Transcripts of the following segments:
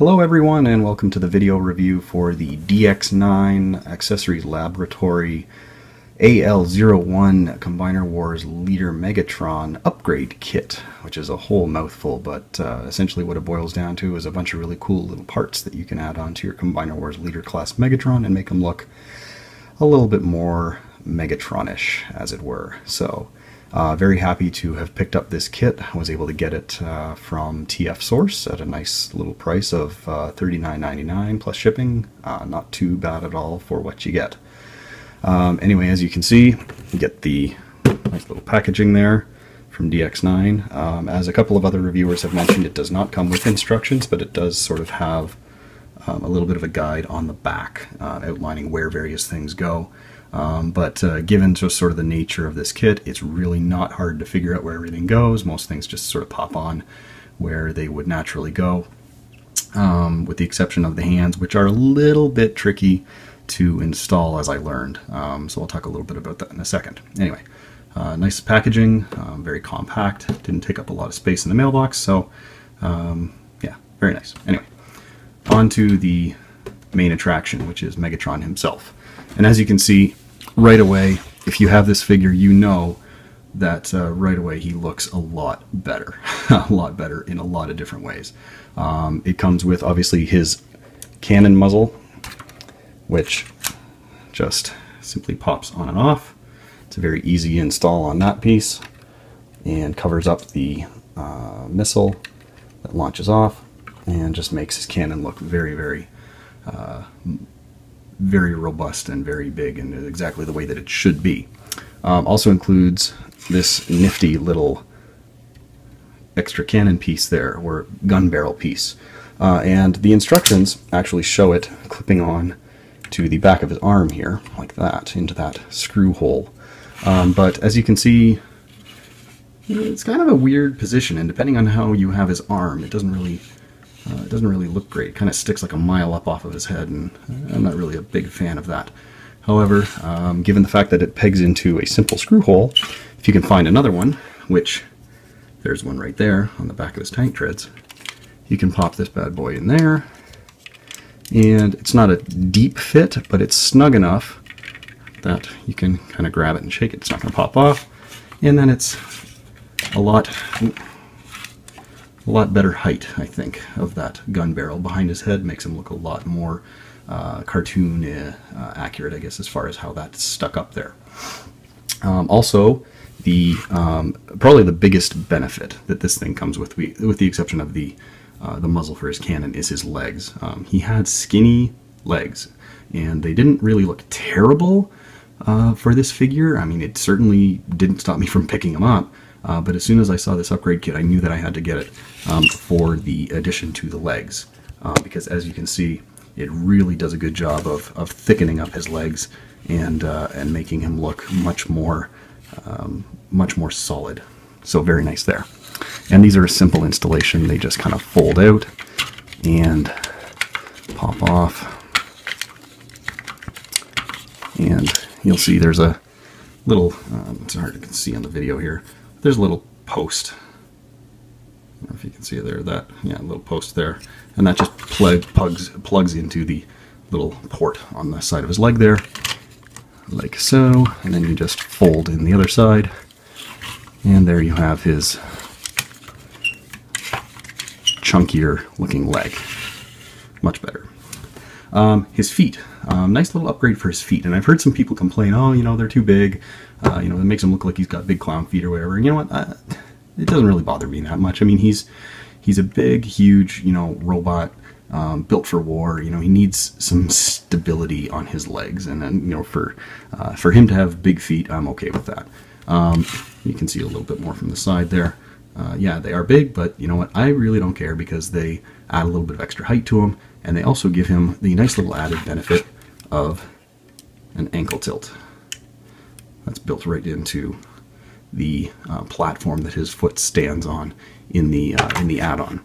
Hello everyone, and welcome to the video review for the DX9 Accessories Laboratory AL-01 Combiner Wars Leader Megatron Upgrade Kit, which is a whole mouthful, but essentially what it boils down to is a bunch of really cool little parts that you can add on to your Combiner Wars Leader class Megatron and make them look a little bit more Megatron-ish, as it were. So very happy to have picked up this kit. I was able to get it from TF Source at a nice little price of $39.99 plus shipping. Not too bad at all for what you get. Anyway, as you can see, you get the nice little packaging there from DX9. As a couple of other reviewers have mentioned, it does not come with instructions, but it does sort of have a little bit of a guide on the back outlining where various things go. But given just sort of the nature of this kit, it's really not hard to figure out where everything goes. Most things just sort of pop on where they would naturally go, with the exception of the hands, which are a little bit tricky to install, as I learned. So I'll talk a little bit about that in a second. Anyway, nice packaging, very compact, didn't take up a lot of space in the mailbox, so yeah, very nice. Anyway, on to the main attraction, which is Megatron himself. And as you can see, right away, if you have this figure, you know that right away he looks a lot better. A lot better in a lot of different ways. It comes with, obviously, his cannon muzzle, which just simply pops on and off. It's a very easy install on that piece, and covers up the missile that launches off, and just makes his cannon look very, very robust and very big, and exactly the way that it should be. Also includes this nifty little extra cannon piece there, or gun barrel piece. And the instructions actually show it clipping on to the back of his arm here, like that, into that screw hole. But as you can see, it's kind of a weird position, and depending on how you have his arm, it doesn't really look great. It kind of sticks like a mile up off of his head, and I'm not really a big fan of that. However, given the fact that it pegs into a simple screw hole, if you can find another one, which there's one right there on the back of his tank treads, you can pop this bad boy in there, and it's not a deep fit, but it's snug enough that you can kind of grab it and shake it. It's not going to pop off, and then it's a lot better height, I think, of that gun barrel behind his head. Makes him look a lot more cartoon accurate, I guess, as far as how that's stuck up there. Also, the probably the biggest benefit that this thing comes with the exception of the muzzle for his cannon, is his legs. He had skinny legs, and they didn't really look terrible for this figure. I mean, it certainly didn't stop me from picking him up. But as soon as I saw this upgrade kit, I knew that I had to get it for the addition to the legs, because as you can see, it really does a good job of thickening up his legs and making him look much more solid. So very nice there. And these are a simple installation. They just kind of fold out and pop off, and you'll see there's a little. It's hard to see on the video here. There's a little post. I don't know if you can see it there. That, yeah, a little post there, and that just plugs into the little port on the side of his leg there, like so. And then you just fold in the other side, and there you have his chunkier looking leg. Much better. His feet. Nice little upgrade for his feet. And I've heard some people complain, oh, you know, they're too big. You know, it makes him look like he's got big clown feet or whatever. And you know what? It doesn't really bother me that much. I mean, he's a big, huge, you know, robot, built for war. You know, he needs some stability on his legs, and then, you know, for him to have big feet, I'm okay with that. You can see a little bit more from the side there. Yeah, they are big, but you know what? I really don't care, because they add a little bit of extra height to him, and they also give him the nice little added benefit of an ankle tilt. That's built right into the platform that his foot stands on in the add-on.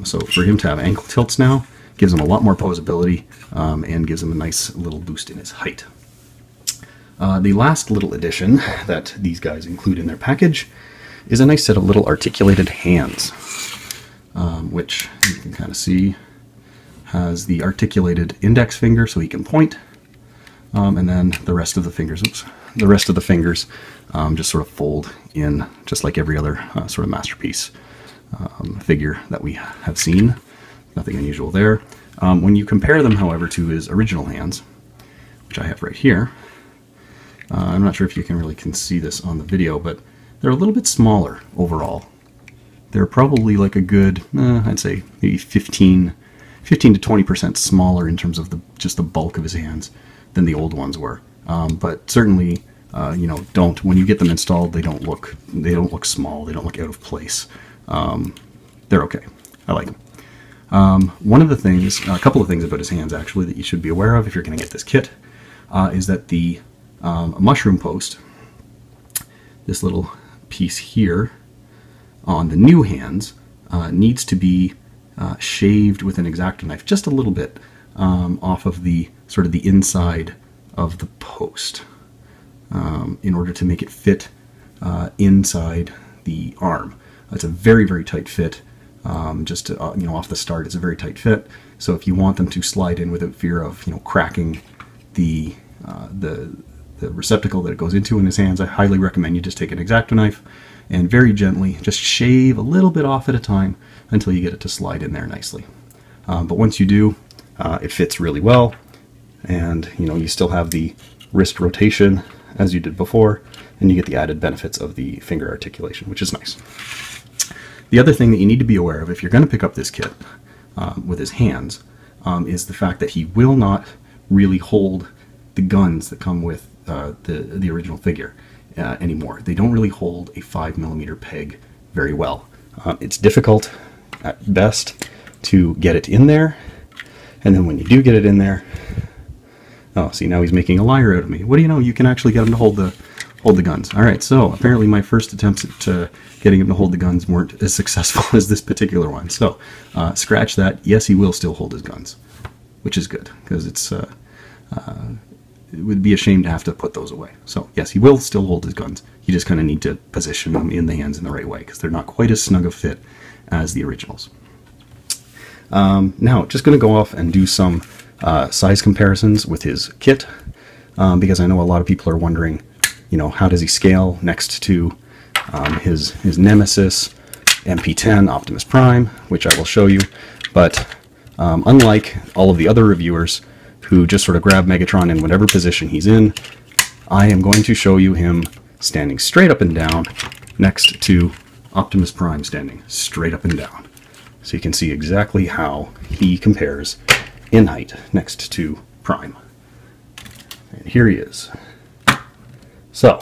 So for him to have ankle tilts now gives him a lot more posability, and gives him a nice little boost in his height. The last little addition that these guys include in their package is a nice set of little articulated hands, which you can kind of see has the articulated index finger so he can point, and then the rest of the fingers, just sort of fold in, just like every other sort of Masterpiece figure that we have seen. Nothing unusual there. When you compare them, however, to his original hands, which I have right here, I'm not sure if you can see this on the video, but they're a little bit smaller overall. They're probably like a good, I'd say maybe 15 to 20% smaller in terms of just the bulk of his hands than the old ones were. But certainly, when you get them installed, they don't look small. They don't look out of place. They're okay. I like them. A couple of things about his hands actually that you should be aware of if you're going to get this kit, is that the mushroom post, this little piece here on the new hands, needs to be shaved with an X-Acto knife just a little bit off of the sort of the inside of the post, in order to make it fit inside the arm. It's a very, very tight fit. Off the start, it's a very tight fit. So if you want them to slide in without fear of cracking the receptacle that it goes into in his hands, I highly recommend you just take an X-Acto knife and very gently just shave a little bit off at a time until you get it to slide in there nicely. But once you do, it fits really well, and you still have the wrist rotation as you did before, and you get the added benefits of the finger articulation, which is nice. The other thing that you need to be aware of if you're going to pick up this kit with his hands is the fact that he will not really hold the guns that come with the original figure anymore. They don't really hold a 5mm peg very well. It's difficult at best to get it in there, and then when you do get it in there, oh, see, now he's making a liar out of me. What do you know? You can actually get him to hold the guns. All right, so apparently my first attempts at getting him to hold the guns weren't as successful as this particular one. So scratch that. Yes, he will still hold his guns, which is good, because it would be a shame to have to put those away. So yes, he will still hold his guns. You just kind of need to position them in the hands in the right way, because they're not quite as snug a fit as the originals. Now, just going to go off and do some size comparisons with his kit, because I know a lot of people are wondering, how does he scale next to his nemesis, MP10 Optimus Prime, which I will show you. But unlike all of the other reviewers who just sort of grab Megatron in whatever position he's in, I am going to show you him standing straight up and down next to Optimus Prime standing straight up and down. So you can see exactly how he compares in height next to Prime. And here he is. So,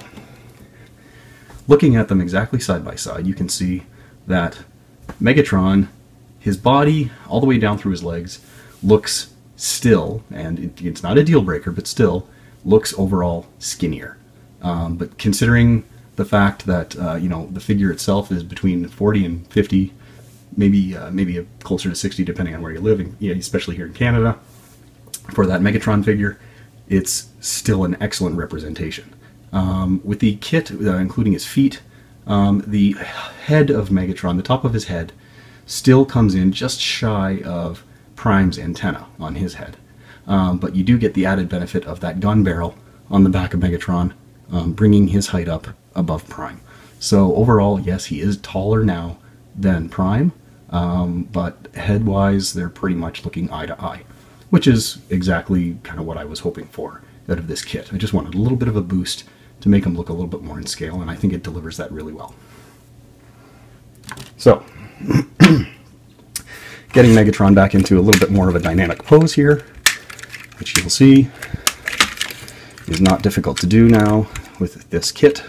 looking at them exactly side by side, you can see that Megatron, his body all the way down through his legs, looks still, and it's not a deal breaker, but still looks overall skinnier. But considering the fact that the figure itself is between 40 and 50, maybe closer to 60 depending on where you're living, especially here in Canada, for that Megatron figure, it's still an excellent representation. With the kit, including his feet, the head of Megatron, the top of his head, still comes in just shy of Prime's antenna on his head. But you do get the added benefit of that gun barrel on the back of Megatron, bringing his height up above Prime. So overall, yes, he is taller now than Prime, but head-wise, they're pretty much looking eye to eye, which is exactly kind of what I was hoping for out of this kit. I just wanted a little bit of a boost to make him look a little bit more in scale, and I think it delivers that really well. So, getting Megatron back into a little bit more of a dynamic pose here, which you'll see is not difficult to do now with this kit.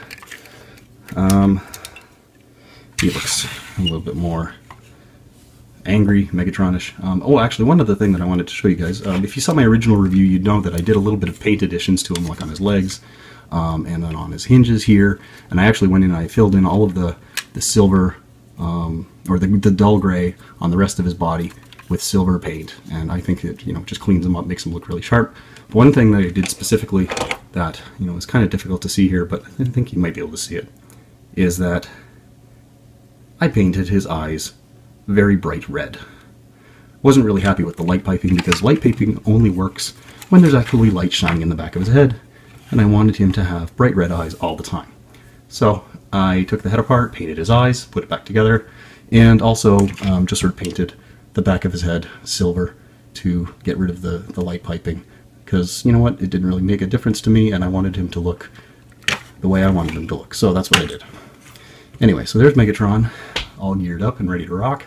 He looks a little bit more angry, Megatronish. Oh, actually, one other thing that I wanted to show you guys. If you saw my original review, you'd know that I did a little bit of paint additions to him, like on his legs, and then on his hinges here. And I actually went in and I filled in all of the silver, or the dull gray on the rest of his body with silver paint. And I think it, just cleans him up, makes him look really sharp. But one thing that I did specifically that, is kind of difficult to see here, but I think you might be able to see it, is that I painted his eyes very bright red. Wasn't really happy with the light piping because light piping only works when there's actually light shining in the back of his head, and I wanted him to have bright red eyes all the time. So I took the head apart, painted his eyes, put it back together, and also just sort of painted the back of his head silver to get rid of the light piping, because, you know what, it didn't really make a difference to me, and I wanted him to look the way I wanted him to look, so that's what I did. Anyway, so there's Megatron, all geared up and ready to rock.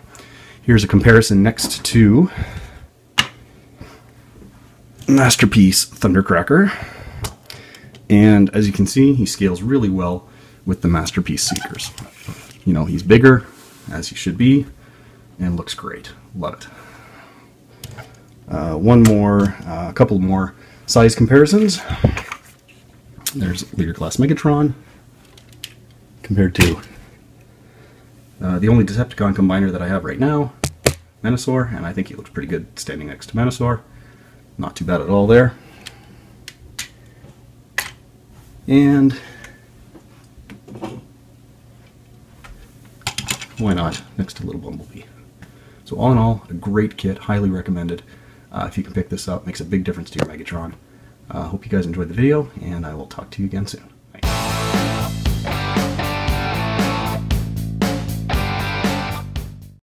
Here's a comparison next to Masterpiece Thundercracker, and as you can see, he scales really well with the Masterpiece Seekers. You know, he's bigger, as he should be, and looks great. Love it. A couple more size comparisons. There's Leader Class Megatron compared to the only Decepticon combiner that I have right now, Menasor, and I think he looks pretty good standing next to Menasor. Not too bad at all there. And why not next to Little Bumblebee. So all in all, a great kit, highly recommended. If you can pick this up, makes a big difference to your Megatron. Hope you guys enjoyed the video, and I will talk to you again soon.